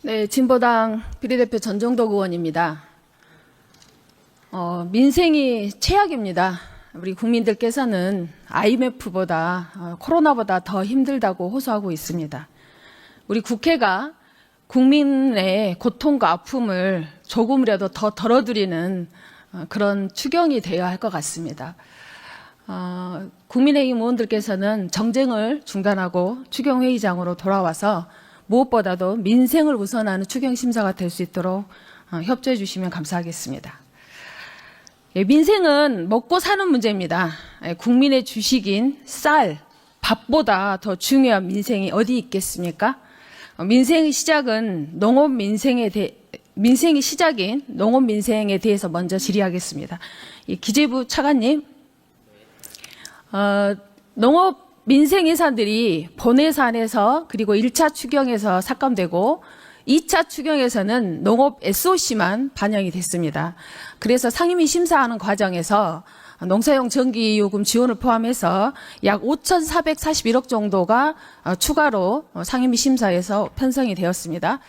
네, 진보당 비례대표 전정덕 의원입니다. 민생이 최악입니다. 우리 국민들께서는 IMF보다 코로나보다 더 힘들다고 호소하고 있습니다. 우리 국회가 국민의 고통과 아픔을 조금이라도 더 덜어드리는 그런 추경이 되어야 할 것 같습니다. 국민의힘 의원들께서는 정쟁을 중단하고 추경회의장으로 돌아와서 무엇보다도 민생을 우선하는 추경심사가 될 수 있도록 협조해 주시면 감사하겠습니다. 민생은 먹고 사는 문제입니다. 국민의 주식인 쌀, 밥보다 더 중요한 민생이 어디 있겠습니까? 민생의 시작은 민생이 시작인 농업 민생에 대해서 먼저 질의하겠습니다. 기재부 차관님, 농업 민생 예산들이 본 예산에서 그리고 1차 추경에서 삭감되고 2차 추경에서는 농업 SOC만 반영이 됐습니다. 그래서 상임위 심사하는 과정에서 농사용 전기요금 지원을 포함해서 약 5,441억 정도가 추가로 상임위 심사에서 편성이 되었습니다.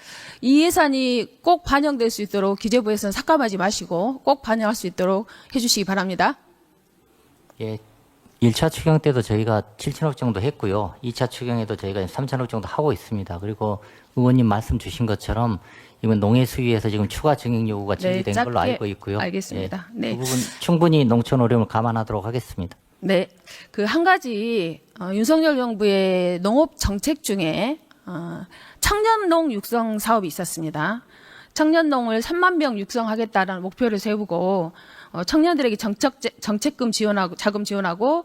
이 예산이 꼭 반영될 수 있도록 기재부에서는 삭감하지 마시고 꼭 반영할 수 있도록 해주시기 바랍니다. 예, 1차 추경 때도 저희가 7천억 정도 했고요. 2차 추경에도 저희가 3천억 정도 하고 있습니다. 그리고 의원님 말씀 주신 것처럼 이번 농해 수위에서 지금 추가 증액 요구가 제기된 짧게 걸로 알고 있고요. 알겠습니다. 예, 네. 그 부분 충분히 농촌 어려움을 감안하도록 하겠습니다. 네, 그 한 가지 윤석열 정부의 농업 정책 중에 청년농 육성 사업이 있었습니다. 청년농을 3만 명 육성하겠다는 목표를 세우고 청년들에게 정책금 지원하고 자금 지원하고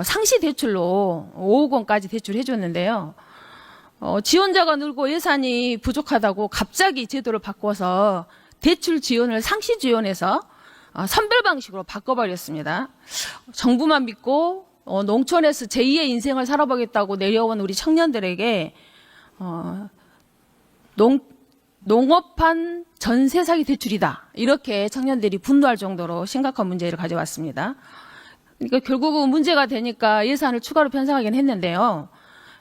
상시 대출로 5억 원까지 대출해 줬는데요. 지원자가 늘고 예산이 부족하다고 갑자기 제도를 바꿔서 대출 지원을 상시 지원해서 선별 방식으로 바꿔버렸습니다. 정부만 믿고 농촌에서 제2의 인생을 살아보겠다고 내려온 우리 청년들에게 농업한 전세 사기 대출이다. 이렇게 청년들이 분노할 정도로 심각한 문제를 가져왔습니다. 그러니까 결국은 문제가 되니까 예산을 추가로 편성하긴 했는데요.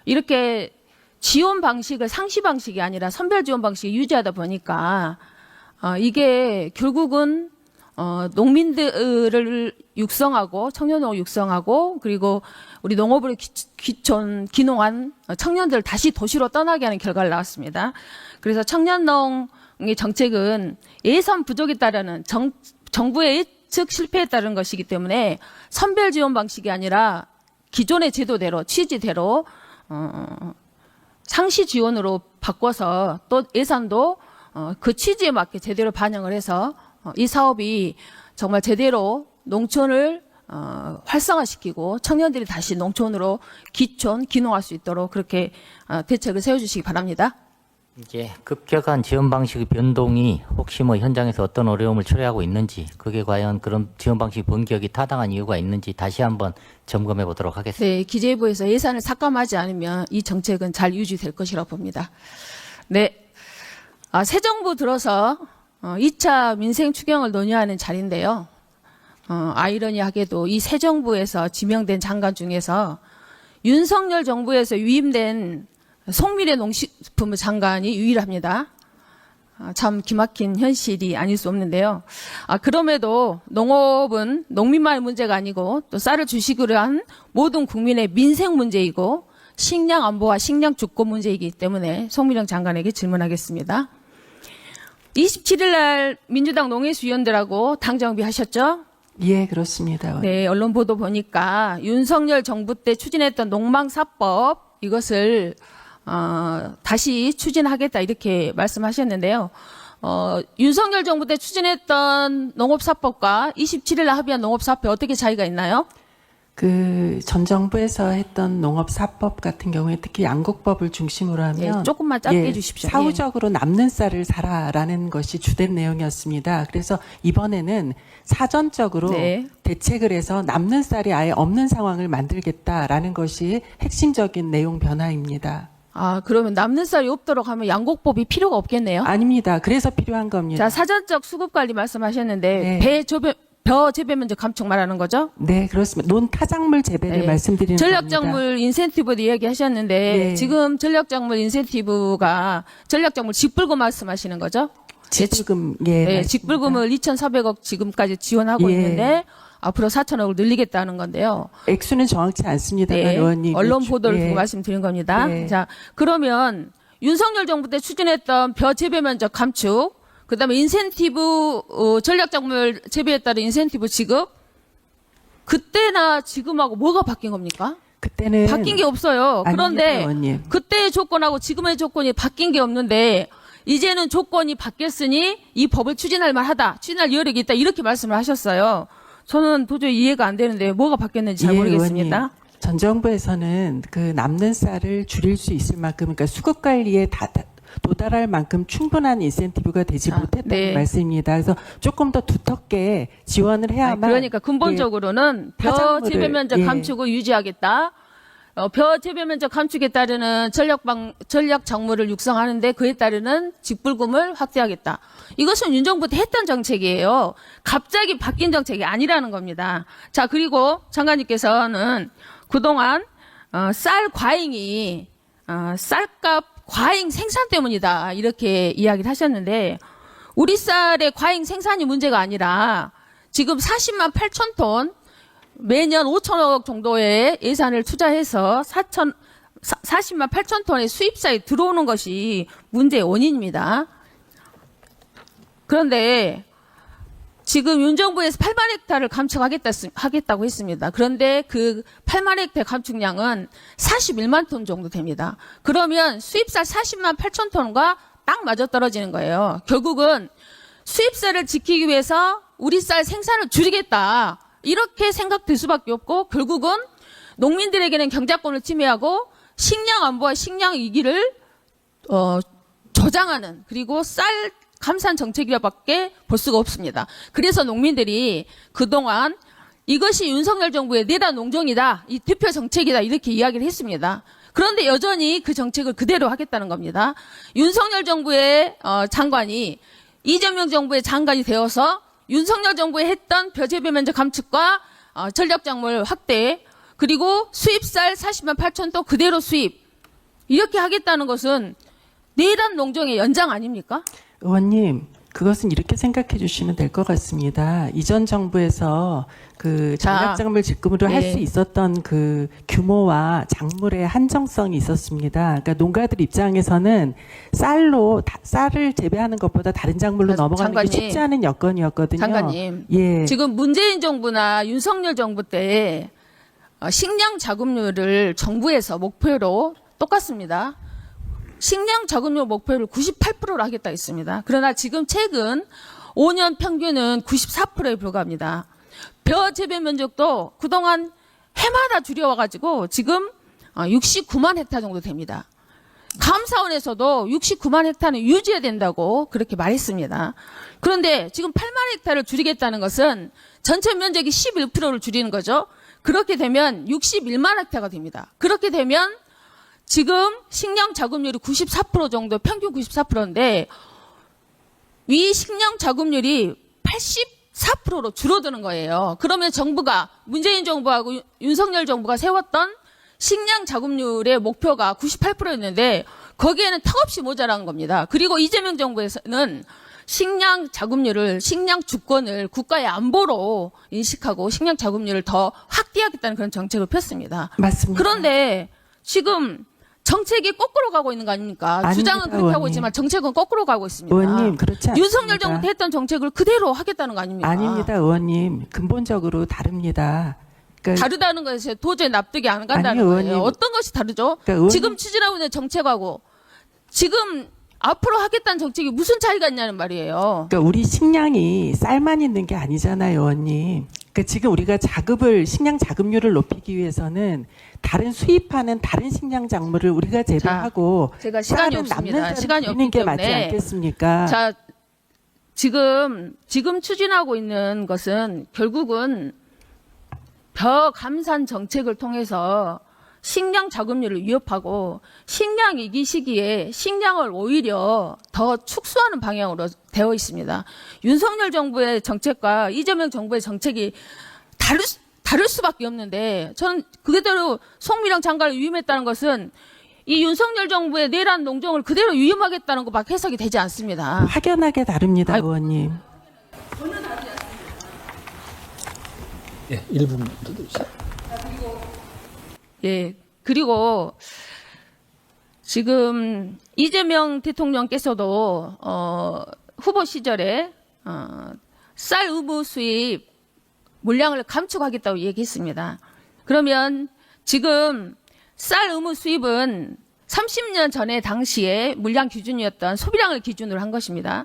이렇게 지원 방식을 상시 방식이 아니라 선별 지원 방식이 유지하다 보니까 이게 결국은 농민들을 육성하고 청년농을 육성하고 그리고 우리 농업을 귀농한 청년들을 다시 도시로 떠나게 하는 결과를 나왔습니다. 그래서 청년농의 정책은 예산 부족에 따르는 정부의 예측 실패에 따른 것이기 때문에 선별 지원 방식이 아니라 기존의 제도대로 취지대로 상시 지원으로 바꿔서 또 예산도 그 취지에 맞게 제대로 반영을 해서 이 사업이 정말 제대로 농촌을 활성화시키고 청년들이 다시 농촌으로 귀농할 수 있도록 그렇게 대책을 세워주시기 바랍니다. 이제 급격한 지원 방식의 변동이 혹시 현장에서 어떤 어려움을 초래하고 있는지, 그게 과연 그런 지원 방식 변경이 타당한 이유가 있는지 다시 한번 점검해 보도록 하겠습니다. 네, 기재부에서 예산을 삭감하지 않으면 이 정책은 잘 유지될 것이라고 봅니다. 네, 새 정부 들어서 2차 민생 추경을 논의하는 자리인데요. 아이러니하게도 이 새 정부에서 지명된 장관 중에서 윤석열 정부에서 위임된 송미래 농식품부 장관이 유일합니다. 참 기막힌 현실이 아닐 수 없는데요. 그럼에도 농업은 농민만의 문제가 아니고 또 쌀을 주식으로 한 모든 국민의 민생 문제이고 식량 안보와 식량 주권 문제이기 때문에 송미령 장관에게 질문하겠습니다. 27일 날 민주당 농해수위원들하고 당 정비하셨죠? 예, 그렇습니다. 네, 언론 보도 보니까 윤석열 정부 때 추진했던 농망사법 이것을 다시 추진하겠다 이렇게 말씀하셨는데요. 윤석열 정부 때 추진했던 농업사법과 27일 날 합의한 농업사법 어떻게 차이가 있나요? 그 전 정부에서 했던 농업사법 같은 경우에 특히 양곡법을 중심으로 하면 조금만 짧게 해주십시오. 사후적으로 남는 쌀을 사라라는 것이 주된 내용이었습니다. 그래서 이번에는 사전적으로 대책을 해서 남는 쌀이 아예 없는 상황을 만들겠다라는 것이 핵심적인 내용 변화입니다. 그러면 남는 쌀이 없도록 하면 양곡법이 필요가 없겠네요. 아닙니다. 그래서 필요한 겁니다. 자, 사전적 수급 관리 말씀하셨는데 벼 재배 면적 감축 말하는 거죠? 네, 그렇습니다. 논타작물 재배를 네. 말씀드리는 겁니다. 전략작물 인센티브도 이야기하셨는데 네. 지금 전략작물 인센티브가 전략작물 직불금 말씀하시는 거죠? 직불금, 예. 네, 맞습니다. 직불금을 2,400억 지금까지 지원하고 예. 있는데 앞으로 4천억을 늘리겠다는 건데요. 액수는 정확치 않습니다, 네, 의원님. 언론 보도를 예. 보고 말씀드린 겁니다. 네. 자, 그러면 윤석열 정부 때 추진했던 벼 재배 면적 감축, 그다음에 인센티브 전략작물 재배에 따른 인센티브 지급, 그때나 지금하고 뭐가 바뀐 겁니까? 그때는 바뀐 게 없어요. 아닙니다, 그런데 의원님. 그때의 조건하고 지금의 조건이 바뀐 게 없는데 이제는 조건이 바뀌었으니 이 법을 추진할 만하다, 추진할 여력이 있다 이렇게 말씀을 하셨어요. 저는 도저히 이해가 안 되는데 뭐가 바뀌었는지 잘 예, 모르겠습니다. 의원님. 전 정부에서는 그 남는 쌀을 줄일 수 있을 만큼, 그러니까 수급 관리에 도달할 만큼 충분한 인센티브가 되지 자, 못했다는 네. 말씀입니다. 그래서 조금 더 두텁게 지원을 해야만. 그러니까 근본적으로는 벼 타작물을, 재배 면적 예. 감축을 유지하겠다. 벼 재배 면적 감축에 따르는 전략 작물을 육성하는데 그에 따르는 직불금을 확대하겠다. 이것은 윤 정부 때 했던 정책이에요. 갑자기 바뀐 정책이 아니라는 겁니다. 자, 그리고 장관님께서는 그동안 쌀 과잉이 쌀값 과잉 생산 때문이다 이렇게 이야기를 하셨는데 우리 쌀의 과잉 생산이 문제가 아니라 지금 40만 8천 톤 매년 5천억 정도의 예산을 투자해서 40만 8천 톤의 수입쌀이 들어오는 것이 문제의 원인입니다. 그런데 지금 윤 정부에서 8만 헥타를 감축하겠다고 했습니다. 그런데 그 8만 헥타 감축량은 41만 톤 정도 됩니다. 그러면 수입쌀 40만 8천 톤과 딱 맞아떨어지는 거예요. 결국은 수입쌀을 지키기 위해서 우리 쌀 생산을 줄이겠다. 이렇게 생각될 수밖에 없고 결국은 농민들에게는 경작권을 침해하고 식량 안보와 식량 위기를 저장하는 그리고 쌀 감산 정책이라밖에 볼 수가 없습니다. 그래서 농민들이 그동안 이것이 윤석열 정부의 내란 농정이다, 이 대표 정책이다 이렇게 이야기를 했습니다. 그런데 여전히 그 정책을 그대로 하겠다는 겁니다. 윤석열 정부의 장관이 이재명 정부의 장관이 되어서 윤석열 정부에 했던 벼 재배 면적 감축과 전략작물 확대 그리고 수입쌀 40만 8천 톤 그대로 수입 이렇게 하겠다는 것은 내란 농정의 연장 아닙니까? 의원님, 그것은 이렇게 생각해 주시면 될 것 같습니다. 이전 정부에서 그 전략작물 직급으로 할 수 있었던 그 규모와 작물의 한정성이 있었습니다. 그러니까 농가들 입장에서는 쌀을 재배하는 것보다 다른 작물로 넘어가는 게 쉽지 않은 여건이었거든요. 장관님, 예. 지금 문재인 정부나 윤석열 정부 때 식량 자급률을 정부에서 목표로 똑같습니다. 식량 자급률 목표를 98%로 하겠다 했습니다. 그러나 지금 최근 5년 평균은 94%에 불과합니다. 벼 재배 면적도 그동안 해마다 줄여와가지고 지금 69만 헥타 정도 됩니다. 감사원에서도 69만 헥타는 유지해야 된다고 그렇게 말했습니다. 그런데 지금 8만 헥타를 줄이겠다는 것은 전체 면적이 11%를 줄이는 거죠. 그렇게 되면 61만 헥타가 됩니다. 그렇게 되면 지금 식량 자급률이 94% 정도, 평균 94%인데 위 식량 자급률이 84%로 줄어드는 거예요. 그러면 정부가 문재인 정부하고 윤석열 정부가 세웠던 식량 자급률의 목표가 98%였는데 거기에는 턱없이 모자란 겁니다. 그리고 이재명 정부에서는 식량 자급률을, 식량 주권을 국가의 안보로 인식하고 식량 자급률을 더 확대하겠다는 그런 정책을 폈습니다. 맞습니다. 그런데 지금 정책이 거꾸로 가고 있는 거 아닙니까? 아닙니다, 주장은 그렇게 하고 의원님. 있지만 정책은 거꾸로 가고 있습니다. 의원님, 그렇지 않습니다. 윤석열 정부 때 했던 정책을 그대로 하겠다는 거 아닙니까? 아닙니다, 의원님. 근본적으로 다릅니다. 그러니까 다르다는 것에 도저히 납득이 안 간다는 아니요, 거예요. 의원님. 어떤 것이 다르죠? 그러니까 의원님. 지금 추진하고 있는 정책하고 지금 앞으로 하겠다는 정책이 무슨 차이가 있냐는 말이에요. 그러니까 우리 식량이 쌀만 있는 게 아니잖아요, 의원님. 그러니까 지금 우리가 식량 자급률을 높이기 위해서는 다른 수입하는 다른 식량 작물을 우리가 재배하고 제가 시간이 쌀은 없습니다. 남는 시간이 쌀을 게 없기 맞지 때문에 않겠습니까? 자, 지금 추진하고 있는 것은 결국은 벼 감산 정책을 통해서 식량 자금률을 위협하고 식량 위기 시기에 식량을 오히려 더 축소하는 방향으로 되어 있습니다. 윤석열 정부의 정책과 이재명 정부의 정책이 다를 수밖에 없는데 저는 그대로 송미령 장관을 위임했다는 것은 이 윤석열 정부의 내란 농정을 그대로 위임하겠다는 것밖에 해석이 되지 않습니다. 확연하게 다릅니다, 의원님. 예, 1분 더 주세요. 예, 그리고 지금 이재명 대통령께서도 후보 시절에 쌀 의무 수입 물량을 감축하겠다고 얘기했습니다. 그러면 지금 쌀 의무 수입은 30년 전에 당시에 물량 기준이었던 소비량을 기준으로 한 것입니다.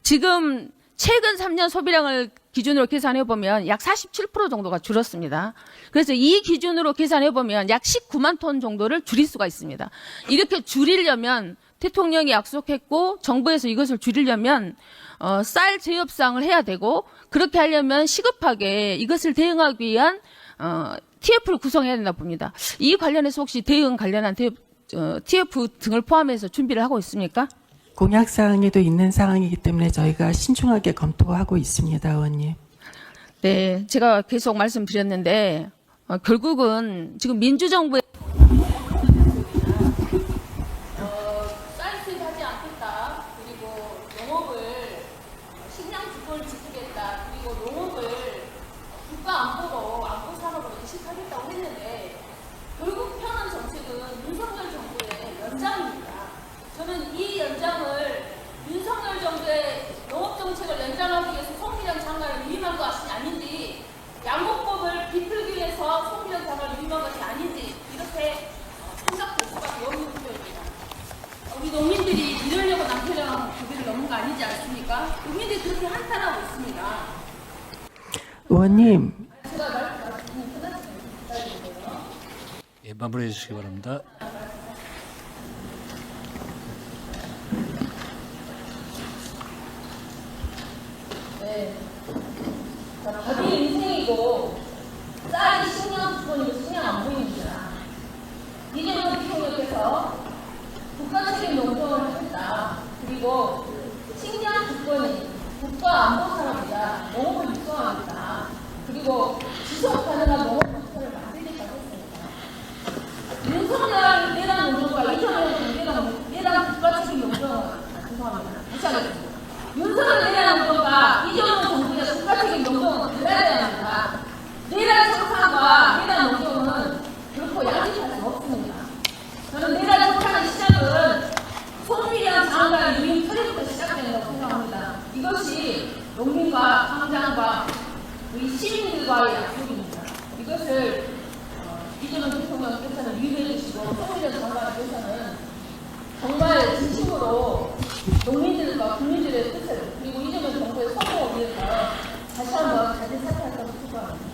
지금 최근 3년 소비량을 기준으로 계산해 보면 약 47% 정도가 줄었습니다. 그래서 이 기준으로 계산해 보면 약 19만 톤 정도를 줄일 수가 있습니다. 이렇게 줄이려면 대통령이 약속했고 정부에서 이것을 줄이려면 쌀 재협상을 해야 되고 그렇게 하려면 시급하게 이것을 대응하기 위한 TF를 구성해야 된다 봅니다. 이 관련해서 혹시 대응 관련한 TF 등을 포함해서 준비를 하고 있습니까? 공약사항에도 있는 사항이기 때문에 저희가 신중하게 검토하고 있습니다, 의원님. 네, 제가 계속 말씀드렸는데 결국은 지금 민주정부의 쌀 수입하지 않겠다. 그리고 농업을 식량 주권을 지키겠다. 그리고 농업을 국가 안보 산업으로 이식하겠다고 했는데 결국 펴는 정책은 윤석열 정부의 연장입니다. 저는 이 연장을 윤석열 정부의 농업 정책을 연장하기 위해서 송미령 장관을 위임한 것이 아닌지 양곡법을 비틀기 위해서 송미령 장관을 위임한 것이 아닌지 이렇게 생각될 수밖에 없는 문제입니다. 우리 농민들이 이러려고 남편이랑 고비를 넘은 거 아니지 않습니까? 국민들이 그렇게 한탄하고 있습니다. 의원님, 예, 마무리해 주시기 바랍니다. 네. 밥이 인생이고 쌀이 식량 주권이고 식량 안 보입니다. 이재명 대통령께서 국가 책임 농정을 하겠다. 그리고 식량 주권이 국가 안보 산업이다. 농업을 육성하겠다. 그리고 지속 가능한 농업 국가를 만들겠다고 했습니다. 윤석열 내란 농정과 이재명 내란 국가 책임 농정을 죄송합니다. 다시 하겠습니다. 윤석열 내란 농정과 이재명 정부의 국가 책임 농정은 달라야 합니다. 내란 청산과 내란 농정은 결코 양립할 수 없습니다. 저는 내란 청산의 시작은 송미령 장관의 유임 처리부터 시작된다고 생각합니다. 이것이 농민과 당장과 우리 시민들과의 약속입니다. 이것을 이재명 대통령께서는 유의해 주시고 송미령 장관께서는 정말 진심으로 농민들과 국민들의 뜻을 그리고 이재명 정부의 성공을 위해서 다시 한번 자진 사퇴하도록 추구합니다.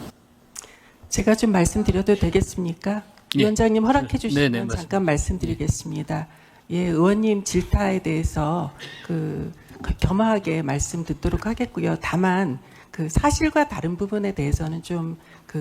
제가 좀 말씀드려도 되겠습니까? 예. 위원장님 허락해 주시면 네, 맞습니다. 잠깐 말씀드리겠습니다. 예, 의원님 질타에 대해서 겸허하게 말씀 듣도록 하겠고요. 다만 그 사실과 다른 부분에 대해서는 좀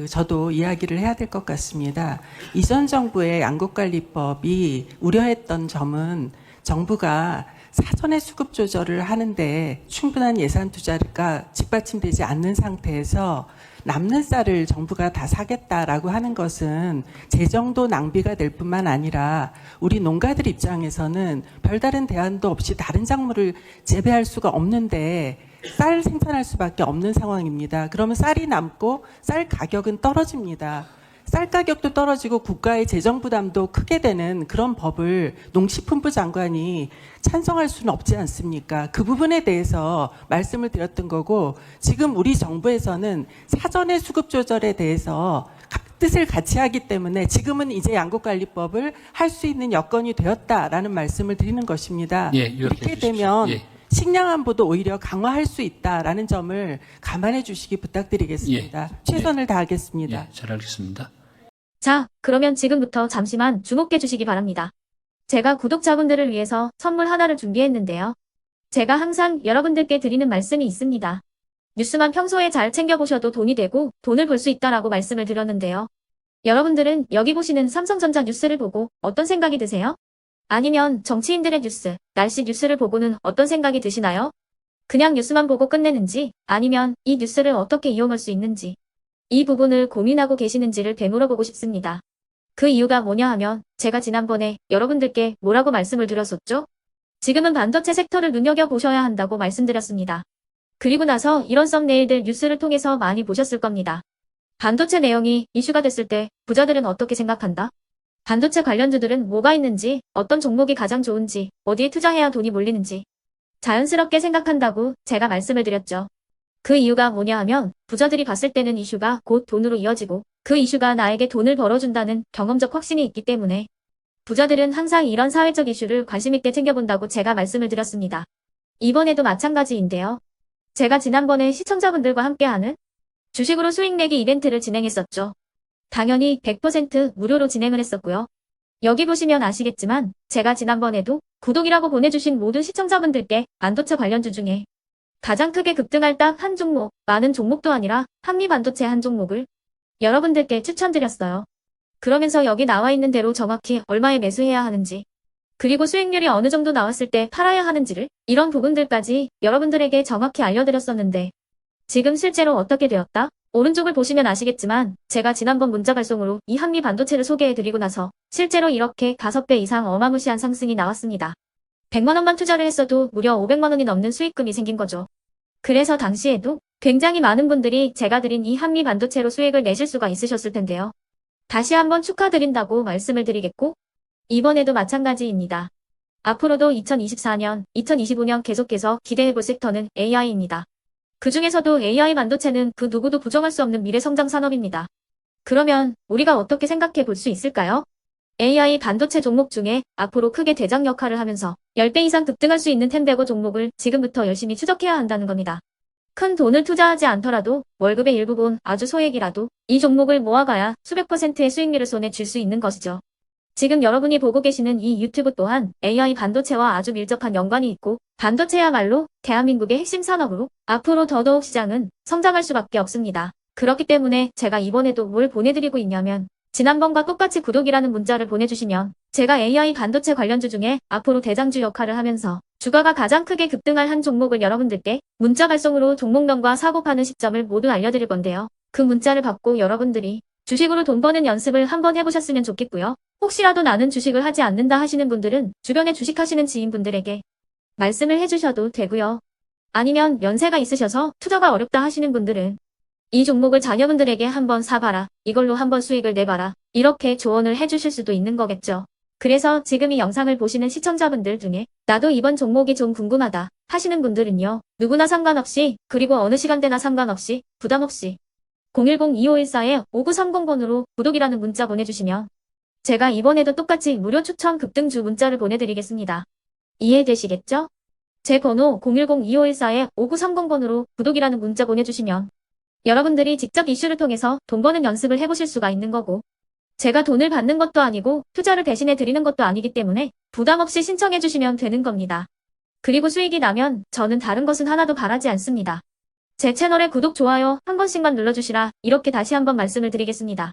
저도 이야기를 해야 될 것 같습니다. 이전 정부의 양곡관리법이 우려했던 점은 정부가 사전에 수급 조절을 하는데 충분한 예산 투자가 뒷받침되지 않는 상태에서 남는 쌀을 정부가 다 사겠다라고 하는 것은 재정도 낭비가 될 뿐만 아니라 우리 농가들 입장에서는 별다른 대안도 없이 다른 작물을 재배할 수가 없는데 쌀 생산할 수밖에 없는 상황입니다. 그러면 쌀이 남고 쌀 가격은 떨어집니다. 쌀 가격도 떨어지고 국가의 재정 부담도 크게 되는 그런 법을 농식품부 장관이 찬성할 수는 없지 않습니까? 그 부분에 대해서 말씀을 드렸던 거고 지금 우리 정부에서는 사전의 수급 조절에 대해서 뜻을 같이 하기 때문에 지금은 이제 양곡관리법을 할 수 있는 여건이 되었다라는 말씀을 드리는 것입니다. 예, 이렇게 주십시오. 되면 예. 식량 안보도 오히려 강화할 수 있다라는 점을 감안해 주시기 부탁드리겠습니다. 예. 최선을 다하겠습니다. 예, 잘 알겠습니다. 자, 그러면 지금부터 잠시만 주목해 주시기 바랍니다. 제가 구독자분들을 위해서 선물 하나를 준비했는데요. 제가 항상 여러분들께 드리는 말씀이 있습니다. 뉴스만 평소에 잘 챙겨보셔도 돈이 되고 돈을 벌 수 있다라고 말씀을 드렸는데요. 여러분들은 여기 보시는 삼성전자 뉴스를 보고 어떤 생각이 드세요? 아니면 정치인들의 뉴스, 날씨 뉴스를 보고는 어떤 생각이 드시나요? 그냥 뉴스만 보고 끝내는지, 아니면 이 뉴스를 어떻게 이용할 수 있는지, 이 부분을 고민하고 계시는지를 되물어보고 싶습니다. 그 이유가 뭐냐 하면 제가 지난번에 여러분들께 뭐라고 말씀을 드렸었죠? 지금은 반도체 섹터를 눈여겨보셔야 한다고 말씀드렸습니다. 그리고 나서 이런 썸네일들 뉴스를 통해서 많이 보셨을 겁니다. 반도체 내용이 이슈가 됐을 때 부자들은 어떻게 생각한다? 반도체 관련주들은 뭐가 있는지, 어떤 종목이 가장 좋은지, 어디에 투자해야 돈이 몰리는지 자연스럽게 생각한다고 제가 말씀을 드렸죠. 그 이유가 뭐냐 하면 부자들이 봤을 때는 이슈가 곧 돈으로 이어지고 그 이슈가 나에게 돈을 벌어준다는 경험적 확신이 있기 때문에 부자들은 항상 이런 사회적 이슈를 관심 있게 챙겨본다고 제가 말씀을 드렸습니다. 이번에도 마찬가지인데요. 제가 지난번에 시청자분들과 함께하는 주식으로 수익 내기 이벤트를 진행했었죠. 당연히 100% 무료로 진행을 했었고요. 여기 보시면 아시겠지만 제가 지난번에도 구독이라고 보내주신 모든 시청자분들께 반도체 관련주 중에 가장 크게 급등할 딱 한 종목, 많은 종목도 아니라 한미반도체 한 종목을 여러분들께 추천드렸어요. 그러면서 여기 나와 있는 대로 정확히 얼마에 매수해야 하는지, 그리고 수익률이 어느 정도 나왔을 때 팔아야 하는지를 이런 부분들까지 여러분들에게 정확히 알려드렸었는데 지금 실제로 어떻게 되었다? 오른쪽을 보시면 아시겠지만 제가 지난번 문자 발송으로 이 한미 반도체를 소개해드리고 나서 실제로 이렇게 5배 이상 어마무시한 상승이 나왔습니다. 100만 원만 투자를 했어도 무려 500만 원이 넘는 수익금이 생긴 거죠. 그래서 당시에도 굉장히 많은 분들이 제가 드린 이 한미 반도체로 수익을 내실 수가 있으셨을 텐데요. 다시 한번 축하드린다고 말씀을 드리겠고 이번에도 마찬가지입니다. 앞으로도 2024년, 2025년 계속해서 기대해볼 섹터는 AI입니다. 그 중에서도 AI 반도체는 그 누구도 부정할 수 없는 미래성장 산업입니다. 그러면 우리가 어떻게 생각해 볼 수 있을까요? AI 반도체 종목 중에 앞으로 크게 대장 역할을 하면서 10배 이상 급등할 수 있는 템베고 종목을 지금부터 열심히 추적해야 한다는 겁니다. 큰 돈을 투자하지 않더라도 월급의 일부분 아주 소액이라도 이 종목을 모아가야 수백 %의 수익률을 손에 쥘 수 있는 것이죠. 지금 여러분이 보고 계시는 이 유튜브 또한 AI 반도체와 아주 밀접한 연관이 있고 반도체야말로 대한민국의 핵심 산업으로 앞으로 더더욱 시장은 성장할 수밖에 없습니다. 그렇기 때문에 제가 이번에도 뭘 보내드리고 있냐면 지난번과 똑같이 구독이라는 문자를 보내주시면 제가 AI 반도체 관련주 중에 앞으로 대장주 역할을 하면서 주가가 가장 크게 급등할 한 종목을 여러분들께 문자 발송으로 종목명과 사고 파는 시점을 모두 알려드릴 건데요. 그 문자를 받고 여러분들이 주식으로 돈 버는 연습을 한번 해보셨으면 좋겠고요. 혹시라도 나는 주식을 하지 않는다 하시는 분들은 주변에 주식하시는 지인분들에게 말씀을 해주셔도 되고요. 아니면 연세가 있으셔서 투자가 어렵다 하시는 분들은 이 종목을 자녀분들에게 한번 사봐라. 이걸로 한번 수익을 내봐라. 이렇게 조언을 해주실 수도 있는 거겠죠. 그래서 지금 이 영상을 보시는 시청자분들 중에 나도 이번 종목이 좀 궁금하다 하시는 분들은요. 누구나 상관없이 그리고 어느 시간대나 상관없이 부담 없이 010-2514-5930번으로 구독이라는 문자 보내주시면 제가 이번에도 똑같이 무료 추천 급등주 문자를 보내드리겠습니다. 이해되시겠죠? 제 번호 010-2514-5930번으로 구독이라는 문자 보내주시면 여러분들이 직접 이슈를 통해서 돈 버는 연습을 해보실 수가 있는 거고 제가 돈을 받는 것도 아니고 투자를 대신해 드리는 것도 아니기 때문에 부담 없이 신청해 주시면 되는 겁니다. 그리고 수익이 나면 저는 다른 것은 하나도 바라지 않습니다. 제 채널에 구독, 좋아요 한 번씩만 눌러주시라 이렇게 다시 한번 말씀을 드리겠습니다.